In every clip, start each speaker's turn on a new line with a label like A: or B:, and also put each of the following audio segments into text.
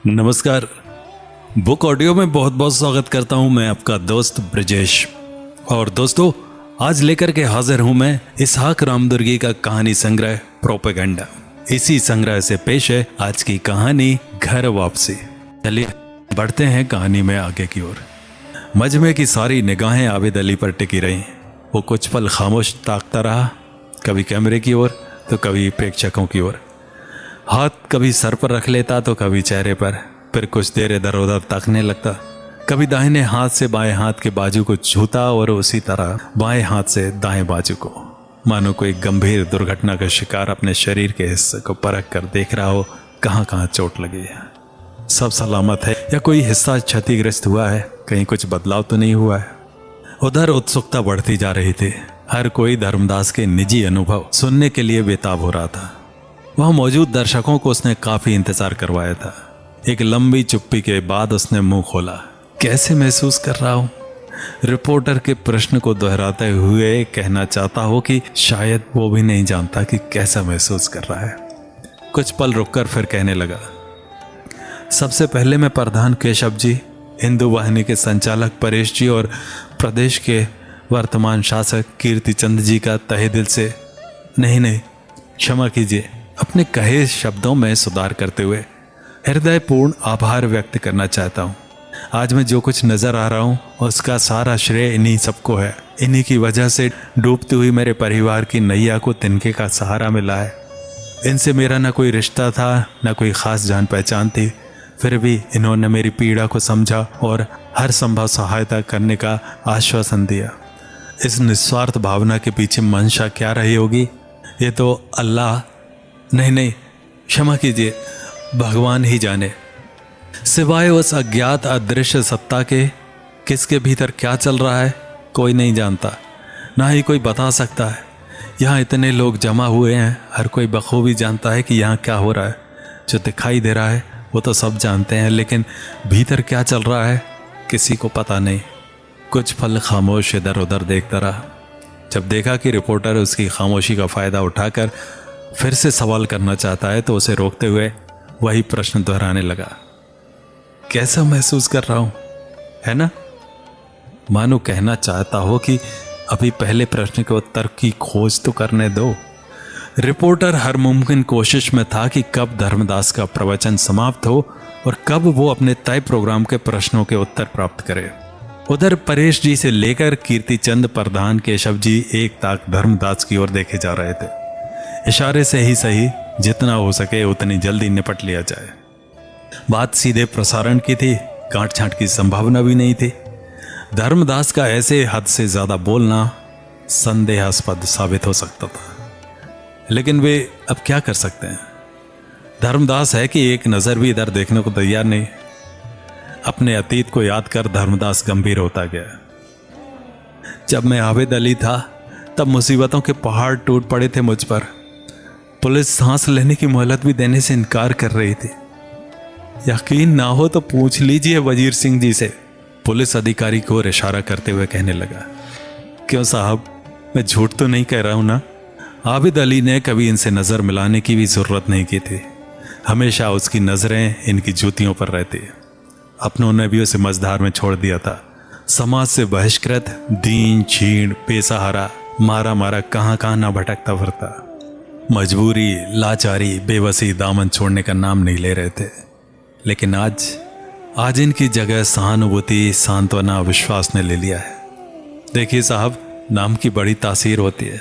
A: नमस्कार। Book audio में बहुत बहुत स्वागत करता हूं मैं आपका दोस्त ब्रजेश। और दोस्तों, आज लेकर के हाजिर हूं मैं इसहाक रामदुर्गी का कहानी संग्रह प्रोपेगेंडा। इसी संग्रह से पेश है आज की कहानी घर वापसी। चलिए बढ़ते हैं कहानी में आगे की ओर। मजमे की सारी निगाहें आबिद अली पर टिकी रहीं। वो कुछ पल खामोश ताकता रहा, कभी कैमरे की ओर तो कभी प्रेक्षकों की ओर। हाथ कभी सर पर रख लेता तो कभी चेहरे पर, फिर कुछ देर इधर उधर ताकने लगता। कभी दाहिने हाथ से बाएं हाथ के बाजू को छूता और उसी तरह बाएं हाथ से दाएं बाजू को, मानो कोई गंभीर दुर्घटना का शिकार अपने शरीर के हिस्से को परख कर देख रहा हो कहाँ कहाँ चोट लगी है, सब सलामत है या कोई हिस्सा क्षतिग्रस्त हुआ है, कहीं कुछ बदलाव तो नहीं हुआ है। उधर उत्सुकता बढ़ती जा रही थी। हर कोई धर्मदास के निजी अनुभव सुनने के लिए बेताब हो रहा था। वहां मौजूद दर्शकों को उसने काफी इंतजार करवाया था। एक लंबी चुप्पी के बाद उसने मुंह खोला। कैसे महसूस कर रहा हूं? रिपोर्टर के प्रश्न को दोहराते हुए कहना चाहता हो कि शायद वो भी नहीं जानता कि कैसा महसूस कर रहा है। कुछ पल रुककर फिर कहने लगा, सबसे पहले मैं प्रधान केशव जी, हिंदू वाहिनी के संचालक परेश जी और प्रदेश के वर्तमान शासक कीर्ति चंद जी का तहे दिल से नहीं क्षमा कीजिए, अपने कहे शब्दों में सुधार करते हुए हृदयपूर्ण आभार व्यक्त करना चाहता हूँ। आज मैं जो कुछ नजर आ रहा हूँ उसका सारा श्रेय इन्हीं सबको है। इन्हीं की वजह से डूबती हुई मेरे परिवार की नैया को तिनके का सहारा मिला है। इनसे मेरा न कोई रिश्ता था, न कोई खास जान पहचान थी, फिर भी इन्होंने मेरी पीड़ा को समझा और हर संभव सहायता करने का आश्वासन दिया। इस निस्वार्थ भावना के पीछे मंशा क्या रही होगी, ये तो अल्लाह नहीं क्षमा कीजिए, भगवान ही जाने। सिवाय उस अज्ञात अदृश्य सत्ता के किसके भीतर क्या चल रहा है कोई नहीं जानता, ना ही कोई बता सकता है। यहाँ इतने लोग जमा हुए हैं, हर कोई बखूबी जानता है कि यहाँ क्या हो रहा है। जो दिखाई दे रहा है वो तो सब जानते हैं, लेकिन भीतर क्या चल रहा है किसी को पता नहीं। कुछ पल खामोश इधर उधर देखता रहा। जब देखा कि रिपोर्टर उसकी खामोशी का फायदा उठाकर फिर से सवाल करना चाहता है तो उसे रोकते हुए वही प्रश्न दोहराने लगा, कैसा महसूस कर रहा हूं, है ना? मानो कहना चाहता हो कि अभी पहले प्रश्न के उत्तर की खोज तो करने दो। रिपोर्टर हर मुमकिन कोशिश में था कि कब धर्मदास का प्रवचन समाप्त हो और कब वो अपने तय प्रोग्राम के प्रश्नों के उत्तर प्राप्त करे। उधर परेश जी से लेकर कीर्तिचंद, प्रधान केशव जी एक ताक धर्मदास की ओर देखे जा रहे थे। इशारे से ही सही, जितना हो सके उतनी जल्दी निपट लिया जाए। बात सीधे प्रसारण की थी, गांठ छांट की संभावना भी नहीं थी। धर्मदास का ऐसे हद से ज्यादा बोलना संदेहास्पद साबित हो सकता था, लेकिन वे अब क्या कर सकते हैं? धर्मदास है कि एक नजर भी इधर देखने को तैयार नहीं। अपने अतीत को याद कर धर्मदास गंभीर होता गया। जब मैं आबिद अली था तब मुसीबतों के पहाड़ टूट पड़े थे मुझ पर। पुलिस सांस लेने की मोहलत भी देने से इनकार कर रही थी। यकीन ना हो तो पूछ लीजिए वजीर सिंह जी से, पुलिस अधिकारी को इशारा करते हुए कहने लगा। क्यों साहब, मैं झूठ तो नहीं कह रहा हूं ना? आबिद अली ने कभी इनसे नजर मिलाने की भी जरूरत नहीं की थी। हमेशा उसकी नजरें इनकी जूतियों पर रहती। अपनों ने भी उसे मझधार में छोड़ दिया था। समाज से बहिष्कृत, दीन छीण, बेसहारा, मारा कहां कहां ना भटकता फिरता। मजबूरी, लाचारी, बेबसी दामन छोड़ने का नाम नहीं ले रहे थे। लेकिन आज इनकी जगह सहानुभूति, सांत्वना, विश्वास ने ले लिया है। देखिए साहब, नाम की बड़ी तासीर होती है।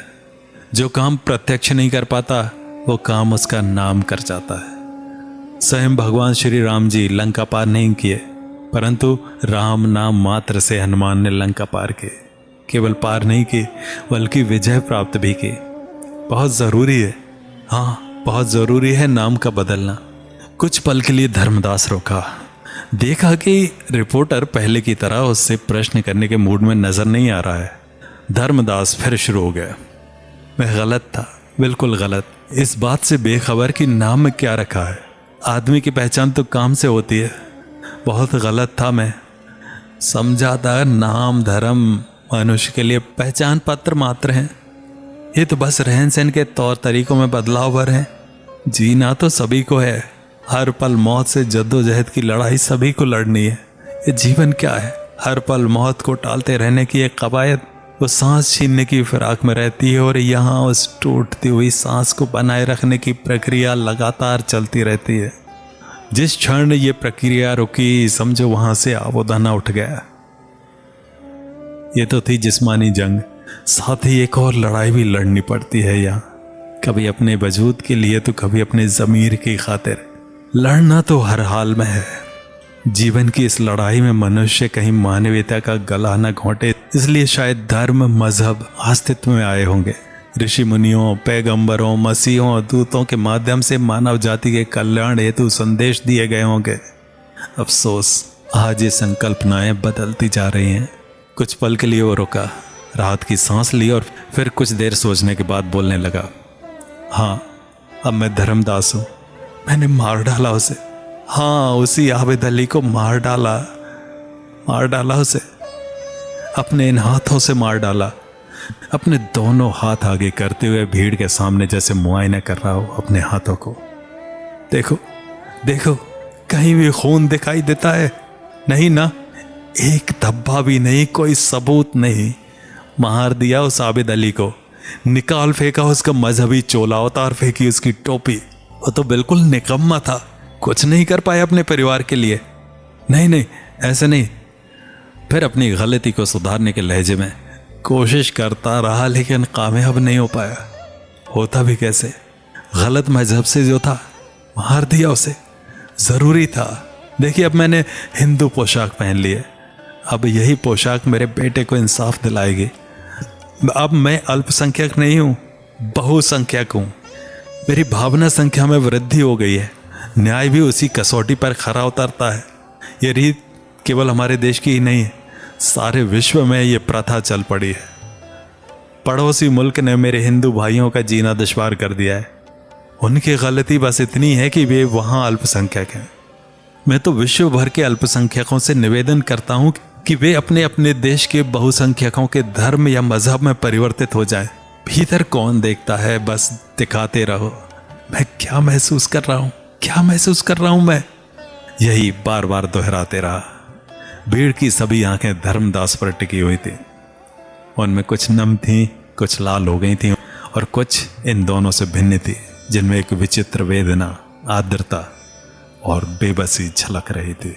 A: जो काम प्रत्यक्ष नहीं कर पाता वो काम उसका नाम कर जाता है। स्वयं भगवान श्री राम जी लंका पार नहीं किए, परंतु राम नाम मात्र से हनुमान ने लंका पार की। केवल पार नहीं की बल्कि विजय प्राप्त भी की। बहुत जरूरी है, हाँ बहुत जरूरी है नाम का बदलना। कुछ पल के लिए धर्मदास रोका। देखा कि रिपोर्टर पहले की तरह उससे प्रश्न करने के मूड में नजर नहीं आ रहा है। धर्मदास फिर शुरू हो गया, मैं गलत था, बिल्कुल गलत, इस बात से बेखबर कि नाम में क्या रखा है। आदमी की पहचान तो काम से होती है। बहुत गलत था मैं। समझा था नाम धर्म मनुष्य के लिए पहचान पत्र मात्र हैं। ये तो बस रहन सहन के तौर तरीकों में बदलाव भर है। जीना तो सभी को है, हर पल मौत से जद्दोजहद की लड़ाई सभी को लड़नी है। ये जीवन क्या है? हर पल मौत को टालते रहने की एक कवायद। वो सांस छीनने की फिराक में रहती है और यहाँ उस टूटती हुई सांस को बनाए रखने की प्रक्रिया लगातार चलती रहती है। जिस क्षण ये प्रक्रिया रुकी, समझो वहां से आबोदाना उठ गया। ये तो थी जिस्मानी जंग, साथ ही एक और लड़ाई भी लड़नी पड़ती है यहाँ, कभी अपने वजूद के लिए तो कभी अपने ज़मीर की खातिर। लड़ना तो हर हाल में है। जीवन की इस लड़ाई में मनुष्य कहीं मानवीयता का गला न घोंटे, इसलिए शायद धर्म मजहब अस्तित्व में आए होंगे। ऋषि मुनियों, पैगंबरों, मसीहों और दूतों के माध्यम से मानव जाति के कल्याण हेतु संदेश दिए गए होंगे। अफसोस, आज ये संकल्पनाएं बदलती जा रही हैं। कुछ पल के लिए वो रुका, राहत की सांस ली और फिर कुछ देर सोचने के बाद बोलने लगा, हाँ, अब मैं धर्मदास हूं। मैंने मार डाला उसे। हाँ, उसी आबिद अली को मार डाला उसे। अपने इन हाथों से मार डाला। अपने दोनों हाथ आगे करते हुए भीड़ के सामने जैसे मुआयना कर रहा हो अपने हाथों को। देखो देखो, कहीं भी खून दिखाई देता है? नहीं ना, एक धब्बा भी नहीं, कोई सबूत नहीं। मार दिया उस आबिद अली को, निकाल फेंका उसका मजहबी चोला, उतार फेंकी उसकी टोपी। वो तो बिल्कुल निकम्मा था, कुछ नहीं कर पाया अपने परिवार के लिए। नहीं, ऐसे नहीं। फिर अपनी गलती को सुधारने के लहजे में कोशिश करता रहा, लेकिन कामयाब नहीं हो पाया। होता भी कैसे? गलत मजहब से जो था, मार दिया उसे। जरूरी था। देखिए, अब मैंने हिंदू पोशाक पहन ली है। अब यही पोशाक मेरे बेटे को इंसाफ दिलाएगी। अब मैं अल्पसंख्यक नहीं हूं, बहुसंख्यक हूं। मेरी भावना संख्या में वृद्धि हो गई है। न्याय भी उसी कसौटी पर खरा उतरता है। ये रीत केवल हमारे देश की ही नहीं है, सारे विश्व में ये प्रथा चल पड़ी है। पड़ोसी मुल्क ने मेरे हिंदू भाइयों का जीना दुश्वार कर दिया है। उनकी गलती बस इतनी है कि वे वहां अल्पसंख्यक हैं। मैं तो विश्व भर के अल्पसंख्यकों से निवेदन करता हूं कि वे अपने अपने देश के बहुसंख्यकों के धर्म या मजहब में परिवर्तित हो जाएं। भीतर कौन देखता है, बस दिखाते रहो। मैं क्या महसूस कर रहा हूं मैं? यही बार बार दोहराते रहा। भीड़ की सभी आंखें धर्मदास पर टिकी हुई थी। उनमें कुछ नम थी, कुछ लाल हो गई थी और कुछ इन दोनों से भिन्न थी, जिनमें एक विचित्र वेदना, आर्द्रता और बेबसी झलक रही थी।